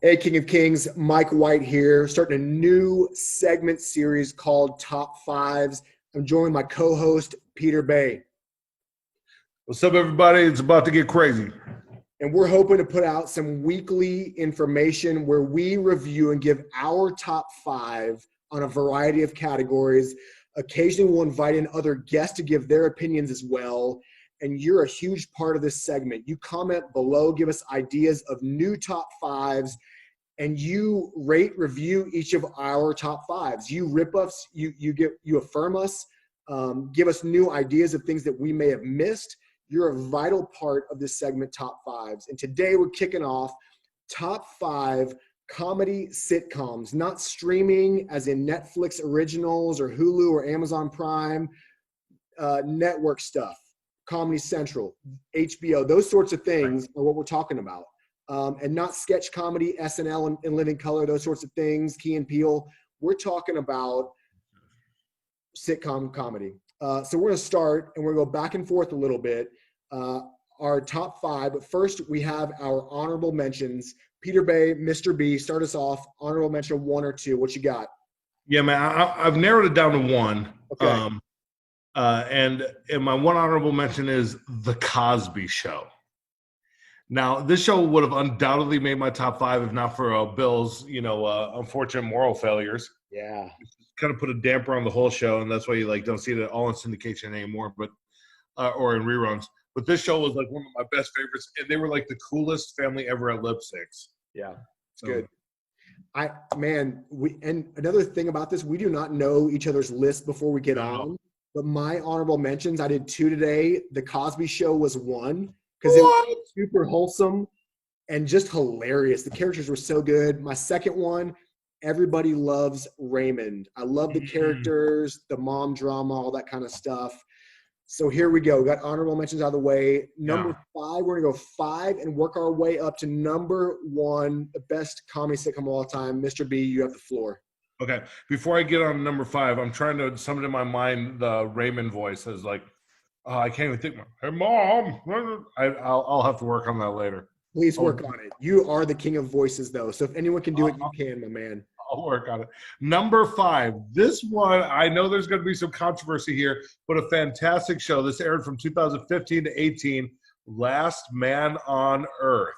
Hey, King of Kings, Mike White here, starting a new segment series called Top Fives. I'm joined by my co-host, Peter Bay. What's up, everybody? It's about to get crazy. And we're hoping to put out some weekly information where we review and give our top five on a variety of categories. Occasionally, we'll invite in other guests to give their opinions as well. And you're a huge part of this segment. You comment below, give us ideas of new top fives, and you rate, review each of our top fives. You rip us, you affirm us, give us new ideas of things that we may have missed. You're a vital part of this segment, Top Fives. And today we're kicking off top five comedy sitcoms, not streaming as in Netflix originals or Hulu or Amazon Prime, network stuff, Comedy Central, HBO, those sorts of things are what we're talking about. And not sketch comedy, SNL and Living Color, those sorts of things, Key and Peele. We're talking about sitcom comedy. So we're going to start, and we're going to go back and forth a little bit. Our top five, but first we have our honorable mentions. Peter Bay, Mr. B, start us off. Honorable mention 1 or 2. What you got? Yeah, man, I've narrowed it down to one. Okay. And my one honorable mention is The Cosby Show. Now, this show would have undoubtedly made my top five if not for Bill's, unfortunate moral failures. Yeah. Kind of put a damper on the whole show, and that's why you don't see it all in syndication anymore, but or in reruns. But this show was like one of my best favorites, and they were like the coolest family ever at lip syncs. Yeah, it's good. And another thing about this, we do not know each other's list before we get on. But my honorable mentions, I did 2 today. The Cosby Show was 1 because it was super wholesome and just hilarious. The characters were so good. My second one, Everybody Loves Raymond. I love the characters, the mom drama, all that kind of stuff. So here we go. We got honorable mentions out of the way. Number 5, we're going to go 5 and work our way up to number 1, the best comedy sitcom of all time. Mr. B, you have the floor. Okay. Before I get on number 5, I'm trying to summon in my mind the Raymond voice as I can't even think. Hey, Mom. I'll have to work on that later. Please work on it. You are the king of voices, though. So if anyone can do it, you can, my man. I'll work on it. Number 5. This one, I know there's going to be some controversy here, but a fantastic show. This aired from 2015 to 18. Last Man on Earth.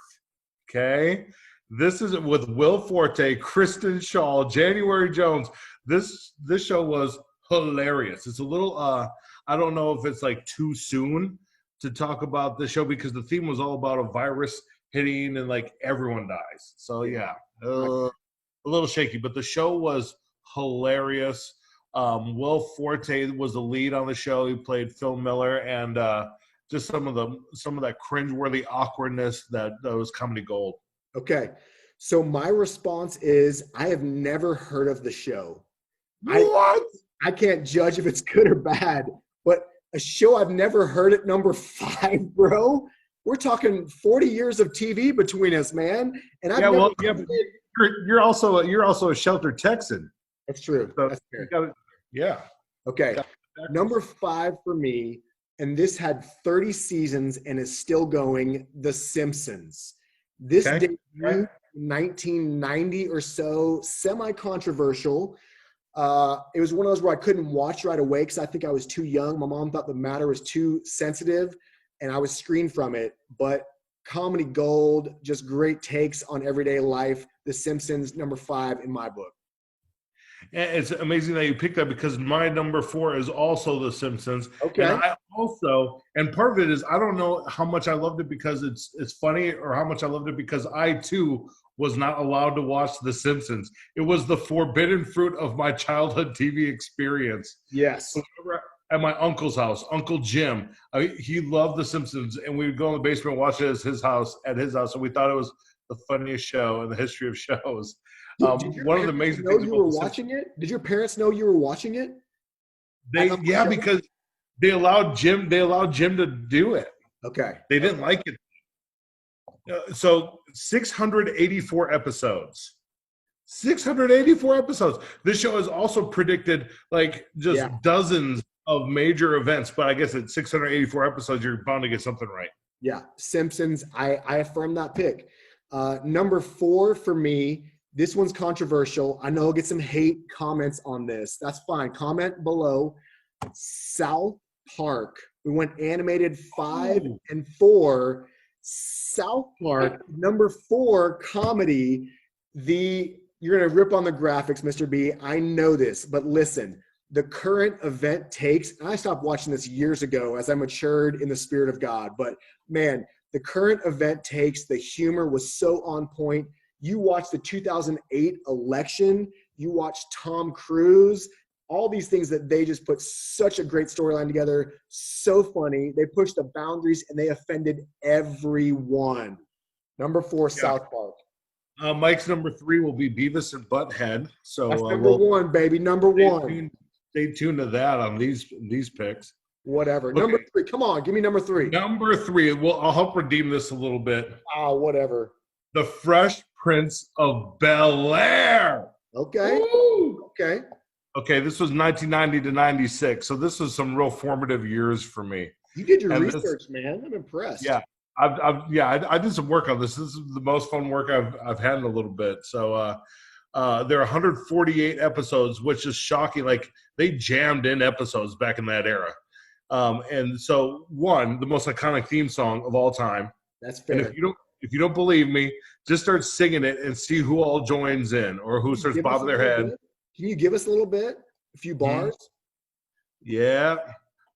Okay? This is with Will Forte, Kristen Shaw, January Jones. This show was hilarious. It's a little, I don't know if it's too soon to talk about this show because the theme was all about a virus hitting and everyone dies. So yeah, a little shaky, but the show was hilarious. Will Forte was the lead on the show. He played Phil Miller, and just some of that cringeworthy awkwardness that was comedy gold. Okay, so my response is I have never heard of the show. What? I can't judge if it's good or bad, but a show I've never heard at number 5, bro. We're talking 40 years of TV between us, man. And you're also a sheltered Texan. That's true. So that's fair. Yeah. Okay. Number 5 for me, and this had 30 seasons and is still going, The Simpsons. This debuted in 1990 or so, semi-controversial. It was one of those where I couldn't watch right away because I think I was too young. My mom thought the matter was too sensitive, and I was screened from it. But comedy gold, just great takes on everyday life. The Simpsons, number 5 in my book. And it's amazing that you picked that because my number 4 is also The Simpsons. Okay. And part of it is I don't know how much I loved it because it's funny or how much I loved it because I too was not allowed to watch The Simpsons. It was the forbidden fruit of my childhood TV experience. Yes. So at my uncle's house, Uncle Jim, he loved The Simpsons, and we would go in the basement and watch it at his house, and we thought it was the funniest show in the history of shows. One of the amazing things you were watching it? Did your parents know you were watching it? Because they allowed Jim to do it. Okay. They didn't like it. So 684 episodes. 684 episodes. This show has also predicted dozens of major events, but I guess at 684 episodes, you're bound to get something right. Yeah, Simpsons, I affirm that pick. Number 4 for me, this one's controversial. I know I'll get some hate comments on this. That's fine. Comment below. South Park. We went animated 5 and 4. South Park, number 4, comedy. You're going to rip on the graphics, Mr. B. I know this, but listen, the current event takes, and I stopped watching this years ago as I matured in the Spirit of God, but man, the current event takes, the humor was so on point. You watch the 2008 election, you watch Tom Cruise, all these things that they just put such a great storyline together, so funny. They pushed the boundaries and they offended everyone. Number 4, South Park. Mike's number 3 will be Beavis and Butthead. So that's number 1, baby. Number 1. Stay tuned to that on these picks. Whatever. Okay. Number 3. Come on, give me number 3. Number 3. Well, I'll help redeem this a little bit. Whatever. The Fresh Prince of Bel-Air. Okay. Woo! Okay. Okay, this was 1990 to 96, so this was some real formative years for me. You did your research, man. I'm impressed. Yeah, I did some work on this. This is the most fun work I've had in a little bit. So there are 148 episodes, which is shocking. Like they jammed in episodes back in that era. And so the most iconic theme song of all time. That's fair. And if you don't believe me, just start singing it and see who all joins in or who starts bobbing their head. Can you give us a little bit? A few bars? Yeah.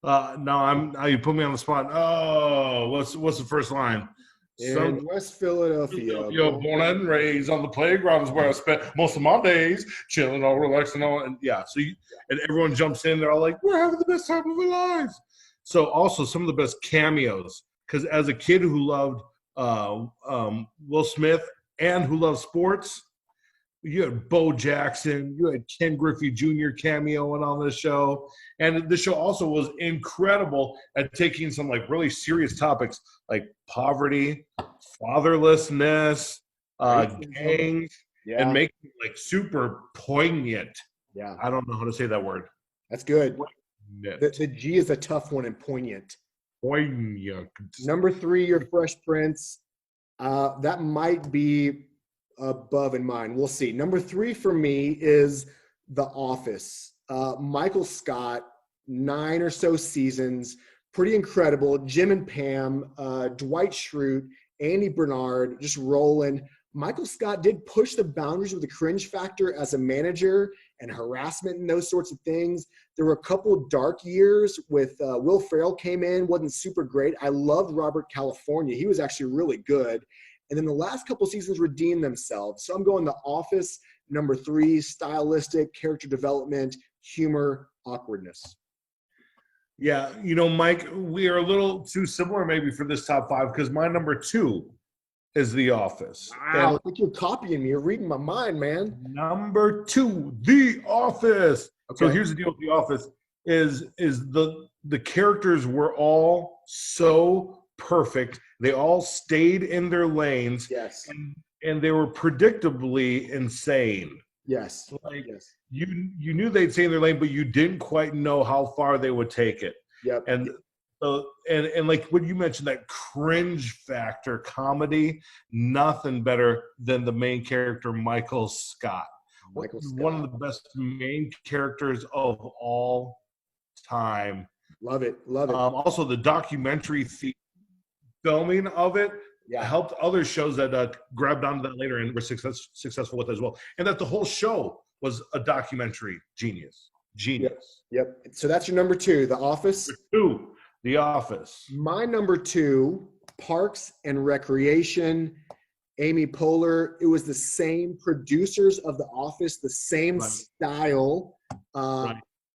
Now you put me on the spot. Oh, what's the first line? In West Philadelphia. Born and raised on the playground is where I spent most of my days, chilling, all relaxing, all and and everyone jumps in. They're all like, "We're having the best time of our lives." So also some of the best cameos, because as a kid who loved Will Smith and who loved sports. You had Bo Jackson, you had Ken Griffey Jr. cameoing on this show. And the show also was incredible at taking some like really serious topics like poverty, fatherlessness, gangs, and making it like super poignant. Yeah. I don't know how to say that word. That's good. The G is a tough one and poignant. Poignant. Number 3, your Fresh Prince. That might be above in mine. We'll see. Number 3 for me is The Office. Michael Scott, 9 or so seasons, pretty incredible. Jim and Pam, Dwight Schrute, Andy Bernard, just rolling. Michael Scott did push the boundaries with the cringe factor as a manager and harassment and those sorts of things. There were a couple of dark years with Will Ferrell came in, wasn't super great. I loved Robert California. He was actually really good. And then the last couple seasons redeemed themselves. So I'm going The Office, number 3, stylistic, character development, humor, awkwardness. Yeah, Mike, we are a little too similar maybe for this top 5 because my number 2 is The Office. Wow, I think you're copying me. You're reading my mind, man. Number 2, The Office. Okay. So here's the deal with The Office is the characters were all so perfect. They all stayed in their lanes. Yes. And they were predictably insane. Yes. Yes. You knew they'd stay in their lane, but you didn't quite know how far they would take it. Yep. And like what you mentioned, that cringe factor comedy, nothing better than the main character, Michael Scott. One of the best main characters of all time. Love it. Also, the documentary filming of it helped other shows that grabbed onto that later and were successful with it as well. And that the whole show was a documentary genius. Yep. So that's your number 2, The Office. Number 2, The Office. My number 2, Parks and Recreation, Amy Poehler. It was the same producers of The Office, the same style.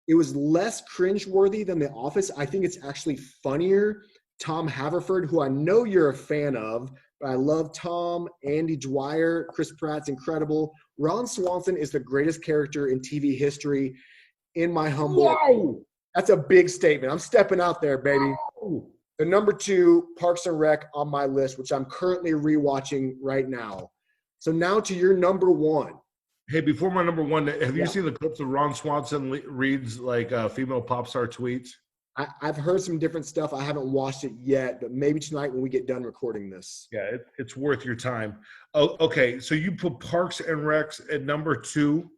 It was less cringeworthy than The Office. I think it's actually funnier. Tom Haverford, who I know you're a fan of, but I love Tom, Andy Dwyer, Chris Pratt's incredible. Ron Swanson is the greatest character in TV history, in my humble opinion. That's a big statement. I'm stepping out there, baby. Whoa. The number 2, Parks and Rec on my list, which I'm currently rewatching right now. So now to your number 1. Hey, before my number 1, have you seen the clips of Ron Swanson reads like female pop star tweets? I've heard some different stuff. I haven't watched it yet, but maybe tonight when we get done recording this. Yeah, it's worth your time. Oh, okay. So you put Parks and Recs at number 2.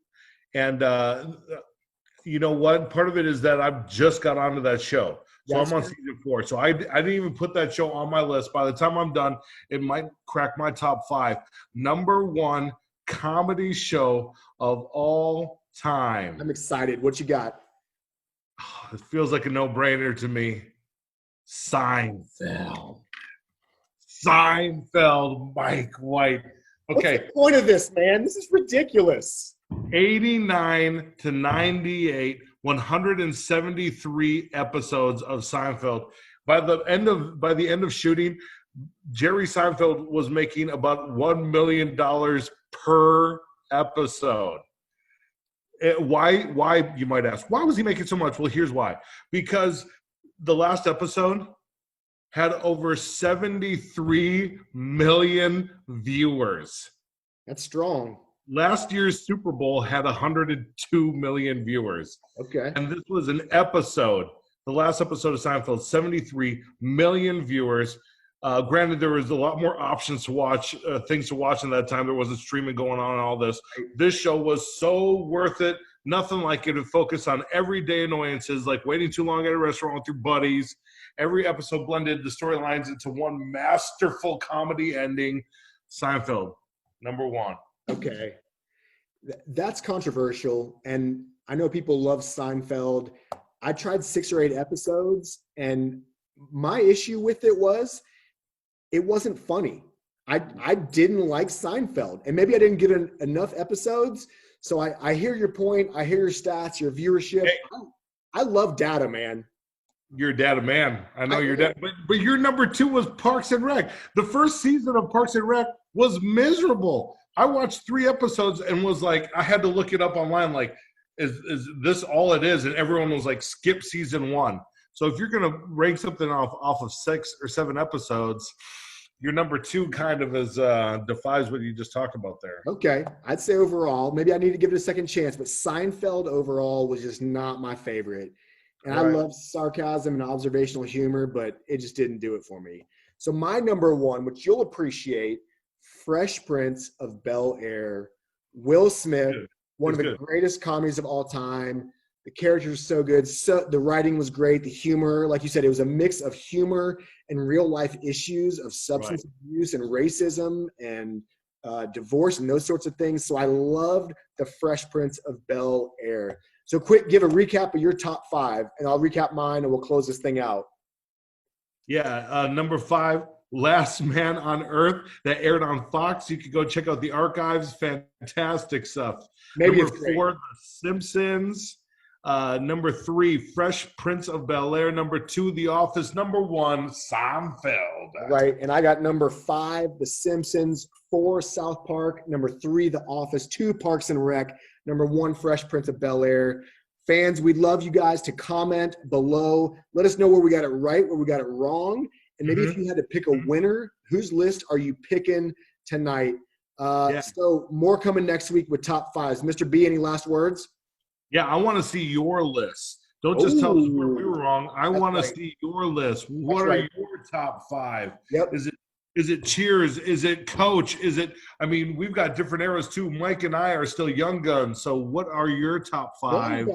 And you know what? Part of it is that I've just got onto that show. So I'm on season 4. So I didn't even put that show on my list. By the time I'm done, it might crack my top 5. Number 1 comedy show of all time. I'm excited. What you got? It feels like a no-brainer to me. Seinfeld. Mike White. Okay. What's the point of this, man? This is ridiculous. 89 to 98, 173 episodes of Seinfeld. By the end of shooting, Jerry Seinfeld was making about $1 million per episode. Why, you might ask, why was he making so much? Well, here's why. Because the last episode had over 73 million viewers. That's strong. Last year's Super Bowl had 102 million viewers. Okay. And this was an episode, the last episode of Seinfeld, 73 million viewers. Granted, there was a lot more options to watch, things to watch in that time. There wasn't streaming going on and all this. This show was so worth it. Nothing like it to focus on everyday annoyances like waiting too long at a restaurant with your buddies. Every episode blended the storylines into one masterful comedy ending. Seinfeld, number 1. Okay. That's controversial. And I know people love Seinfeld. I tried 6 or 8 episodes, and my issue with it wasn't funny. I didn't like Seinfeld, and maybe I didn't get enough episodes. So I hear your point. I hear your stats, your viewership. Hey. I love data, man. You're a data man. I know you're data. But your number 2 was Parks and Rec. The first season of Parks and Rec was miserable. I watched 3 episodes and was like, I had to look it up online. Like, is this all it is? And everyone was like, skip season 1. So if you're going to rank something off of 6 or 7 episodes, your number 2 kind of defies what you just talked about there. Okay. I'd say overall, maybe I need to give it a second chance, but Seinfeld overall was just not my favorite. And I love sarcasm and observational humor, but it just didn't do it for me. So my number 1, which you'll appreciate, Fresh Prince of Bel-Air. Will Smith, one of the greatest comedies of all time. The characters are so good. So the writing was great. The humor, like you said, it was a mix of humor and real life issues of substance abuse and racism and divorce and those sorts of things. So I loved the Fresh Prince of Bel-Air. So quick, give a recap of your top 5, and I'll recap mine, and we'll close this thing out. Yeah, number 5, Last Man on Earth, that aired on Fox. You could go check out the archives. Fantastic stuff. Maybe number 4, The Simpsons. Number 3, Fresh Prince of Bel-Air. Number 2, The Office. Number 1, Seinfeld. Right, and I got number 5, The Simpsons. 4, South Park. Number 3, The Office. 2, Parks and Rec. Number 1, Fresh Prince of Bel-Air. Fans, we'd love you guys to comment below. Let us know where we got it right, where we got it wrong. And maybe if you had to pick a winner, whose list are you picking tonight? So more coming next week with top 5s. Mr. B, any last words? Yeah, I want to see your list. Don't just tell us where we were wrong. I want to see your list. What are your top 5? Yep. Is it Cheers? Is it Coach? We've got different eras too. Mike and I are still young guns. So what are your top 5?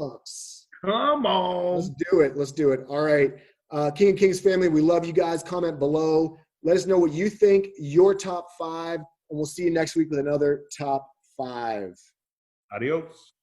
Come on. Let's do it. All right. King and Kings family, we love you guys. Comment below. Let us know what you think, your top 5, and we'll see you next week with another top 5. Adios.